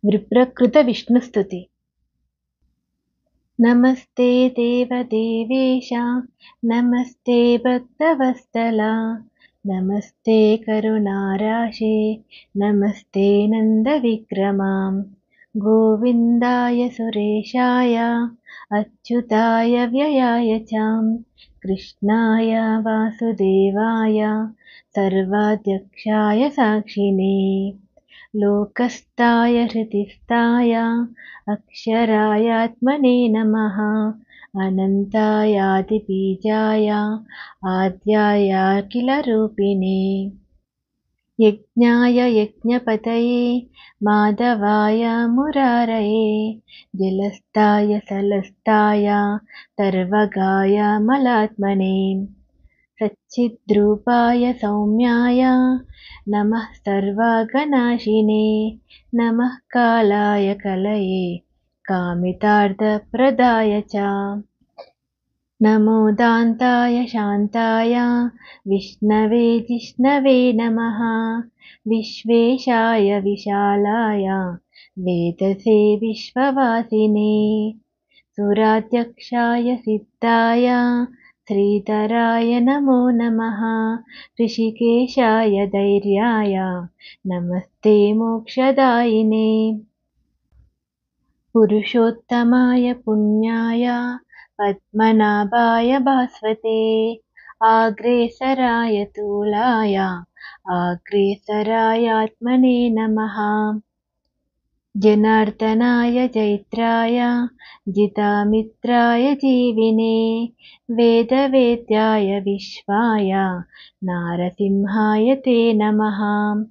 विप्रकृतविष्णुस्तुति। नमस्ते देवदेवेश, नमस्ते भक्तवत्सला, नमस्ते करुणाराशे, नमस्ते नन्दविक्रमां, गोविन्दाय सुरेशाय, अच्युताय व्ययाय च, कृष्णाय वासुदेवाय, सर्वाध्यक्षाय साक्षिणे, लोकस्थाय हृदिस्थाय, अक्षरायात्मने नमः, अनन्तायादिबीजाय, आद्यायाखिलरूपिणे, यज्ञाय यज्ञपतये, माधवाय मुरारये, जलस्थाय सलस्थाय, तर्वगाय मलात्मने, सच्चिद्रूपाय सौम्याय, नमः सर्वगणाशिने, नमः कालाय कलये, कामितार्थप्रदाय च, नमो दान्ताय शान्ताय, विष्णवे जिष्णवे नमः, विश्वेशाय विशालाय, वेदसे विश्ववासिने, सुराध्यक्षाय सिद्धाय, श्रीधराय नमो नमः, ऋषिकेशाय धैर्याय, नमस्ते मोक्षदायिने, पुरुषोत्तमाय पुण्याय, पद्मनाभाय भास्वते, आग्रेसराय तूलाय, आग्रेसरायात्मने नमः, जनार्दनाय जैत्राय, जितामित्राय जीविने, वेदवेद्याय विश्वाय, नारसिंहाय ते नमः,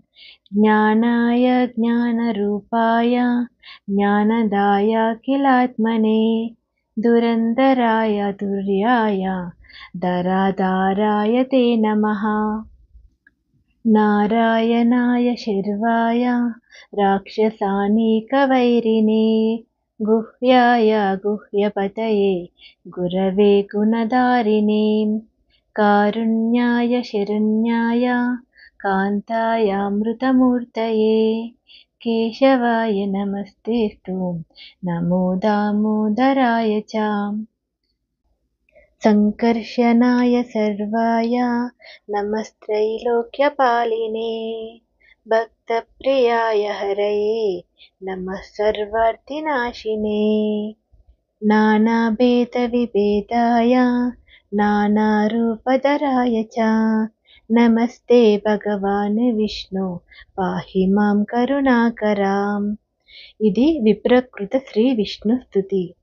ज्ञानाय ज्ञानरूपाय, ज्ञानदायाखिलात्मने, दुरन्दराय दुर्याय, दराधाराय ते नमः, नारायणाय शर्वाय, राक्षसानीकवैरिणे, गुह्याय गुह्यपतये, गुरवे गुणधारिणे, कारुण्याय शरण्याय, कान्तायामृतमूर्तये, केशवाय नमस्तेस्तु, नमो दामोदराय च, सङ्कर्षणाय सर्वाय, नमस्त्रैलोक्यपालिने, भक्तप्रियाय हरये, नमः सर्वार्थिनाशिने, नानाभेदविभेदाय, नानारूपधराय च, नमस्ते भगवान् विष्णु, पाहि मां करुणाकराम्। ఇది విప్రకృత శ్రీ విష్ణు స్తుతి.